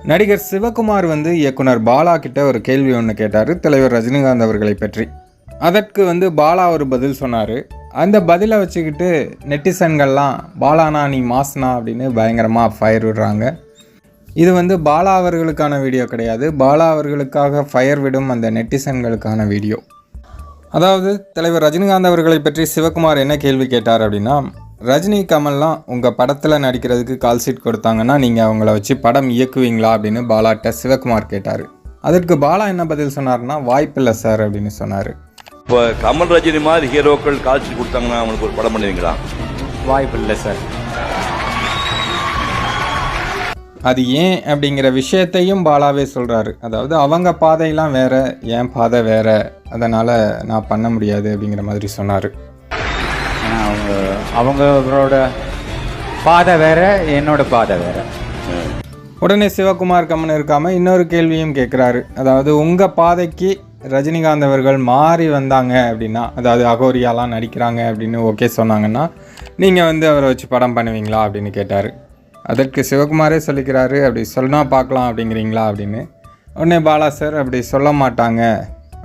நடிகர் சிவகுமார் வந்து இயக்குனர் பாலா கிட்ட ஒரு கேள்வி ஒன்று கேட்டார் தலைவர் ரஜினிகாந்த் அவர்களை பற்றி. அதற்கு பாலா ஒரு பதில் சொன்னார். அந்த பதிலை வச்சுக்கிட்டு நெட்டிசன்கள்லாம் பாலானா நீ மாஸ்னா அப்படின்னு பயங்கரமாக ஃபயர் விடுறாங்க. இது பாலா அவர்களுக்கான வீடியோ கிடையாது, பாலா அவர்களுக்காக ஃபயர் விடும் அந்த நெட்டிசன்களுக்கான வீடியோ. அதாவது தலைவர் ரஜினிகாந்த் அவர்களை பற்றி சிவகுமார் என்ன கேள்வி கேட்டார் அப்படின்னா, ரஜினி கமல்லாம் உங்கள் படத்தில் நடிக்கிறதுக்கு கால் ஷீட் கொடுத்தாங்கன்னா நீங்கள் அவங்கள வச்சு படம் இயக்குவீங்களா அப்படின்னு பாலாட்ட சிவகுமார் கேட்டார். அதற்கு பாலா என்ன பதில் சொன்னார்னா, வாய்ப்பில்லை சார் அப்படின்னு சொன்னார். இப்போ கமல் ரஜினி மாதிரி ஹீரோக்கள் கால் ஷீட் கொடுத்தாங்கன்னா அவங்களுக்கு ஒரு படம் பண்ணுவீங்களா? வாய்ப்பில்லை சார். அது ஏன் அப்படிங்கிற விஷயத்தையும் பாலாவே சொல்கிறாரு. அதாவது அவங்க பாதையெல்லாம் வேறு, என் பாதை வேறு, அதனால் நான் பண்ண முடியாது அப்படிங்கிற மாதிரி சொன்னார். அவங்களோட பாதை வேறு, என்னோட பாதை வேறு. உடனே சிவகுமார் கம்மன் இருக்காமல் இன்னொரு கேள்வியும் கேட்குறாரு. அதாவது உங்கள் பாதைக்கு ரஜினிகாந்த் அவர்கள் மாறி வந்தாங்க அப்படின்னா, அதாவது அகோரியாலாம் நடிக்கிறாங்க அப்படின்னு ஓகே சொன்னாங்கன்னா நீங்கள் அவரை வச்சு படம் பண்ணுவீங்களா அப்படின்னு கேட்டார். அதற்கு சிவகுமாரே சொல்லிக்கிறாரு, அப்படி சொன்னால் பார்க்கலாம் அப்படிங்கிறீங்களா அப்படின்னு. உடனே பாலா சார் அப்படி சொல்ல மாட்டாங்க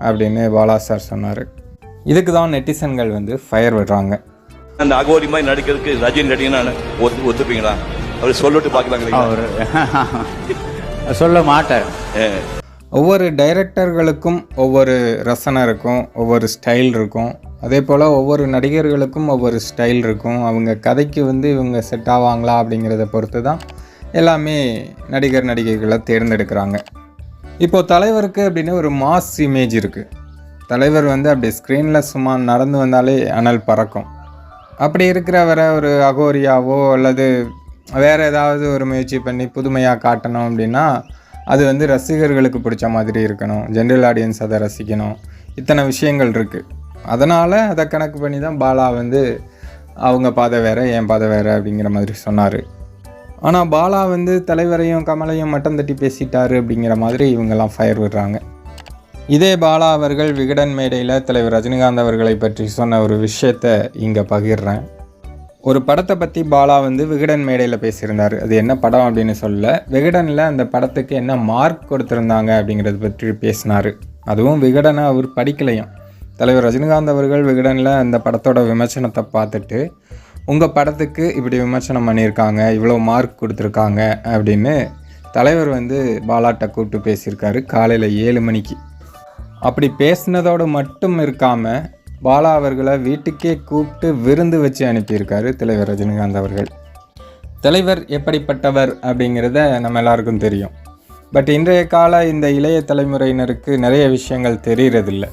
அப்படின்னு பாலா சார் சொன்னார். இதுக்கு தான் நெட்டிசன்கள் ஃபயர் விடுறாங்க. அந்த அகோரி மாதிரி நடிக்கிறதுக்கு ரஜினி நடிகனா ஒத்துப்பீங்களா? அவர் சொல்லிட்டு பார்க்கலாங்க. அவர் சொல்ல மாட்டார். ஒவ்வொரு டைரக்டர்களுக்கும் ஒவ்வொரு ரசனை இருக்கும், ஒவ்வொரு ஸ்டைல் இருக்கும். அதே போல் ஒவ்வொரு நடிகர்களுக்கும் ஒவ்வொரு ஸ்டைல் இருக்கும். அவங்க கதைக்கு இவங்க செட் ஆவாங்களா அப்படிங்கிறத பொறுத்து தான் எல்லாமே நடிகர் நடிகைகளை தேர்ந்தெடுக்கிறாங்க. இப்போது தலைவருக்கு அப்படின்னு ஒரு மாஸ் இமேஜ் இருக்குது. தலைவர் அப்படி ஸ்க்ரீனில் சும்மா நடந்து வந்தாலே அனல் பறக்கும். அப்படி இருக்கிறவரை ஒரு அகோரியாவோ அல்லது வேறு ஏதாவது ஒரு முயற்சி பண்ணி புதுமையாக காட்டணும் அப்படின்னா அது ரசிகர்களுக்கு பிடிச்ச மாதிரி இருக்கணும், ஜென்ரல் ஆடியன்ஸ் அதை ரசிக்கணும், இத்தனை விஷயங்கள் இருக்குது. அதனால் அதை கணக்கு பண்ணி தான் பாலா அவங்க பாதை வேறு, என் பாதை வேறு அப்படிங்கிற மாதிரி சொன்னார். ஆனால் பாலா தலைவரையும் கமலையும் மட்டம் தட்டி பேசிட்டாரு அப்படிங்கிற மாதிரி இவங்கெல்லாம் ஃபயர் விடுறாங்க. இதே பாலா அவர்கள் விகடன் மேடையில் தலைவர் ரஜினிகாந்த் அவர்களை பற்றி சொன்ன ஒரு விஷயத்தை இங்கே பகிர்றேன். ஒரு படத்தை பற்றி பாலா விகடன் மேடையில் பேசியிருந்தார். அது என்ன படம் அப்படின்னு சொல்லல, விகடனில் அந்த படத்துக்கு என்ன மார்க் கொடுத்துருந்தாங்க அப்படிங்கிறத பற்றி பேசினார். அதுவும் விகடனை அவர் படிக்கலையும். தலைவர் ரஜினிகாந்த் அவர்கள் விகடனில் அந்த படத்தோட விமர்சனத்தை பார்த்துட்டு உங்கள் படத்துக்கு இப்படி விமர்சனம் பண்ணியிருக்காங்க, இவ்வளோ மார்க் கொடுத்துருக்காங்க அப்படின்னு தலைவர் பாலாட்ட கூப்பிட்டு பேசியிருக்காரு காலையில் 7 மணிக்கு. அப்படி பேசினதோடு மட்டும் இருக்காமல் பாலா அவர்களை வீட்டுக்கே கூப்பிட்டு விருந்து வச்சு அனுப்பியிருக்காரு தலைவர் ரஜினிகாந்த் அவர்கள். தலைவர் எப்படிப்பட்டவர் அப்படிங்கிறத நம்ம எல்லாருக்கும் தெரியும். பட் இன்றைய கால இந்த இளைய தலைமுறையினருக்கு நிறைய விஷயங்கள் தெரியறதில்லை.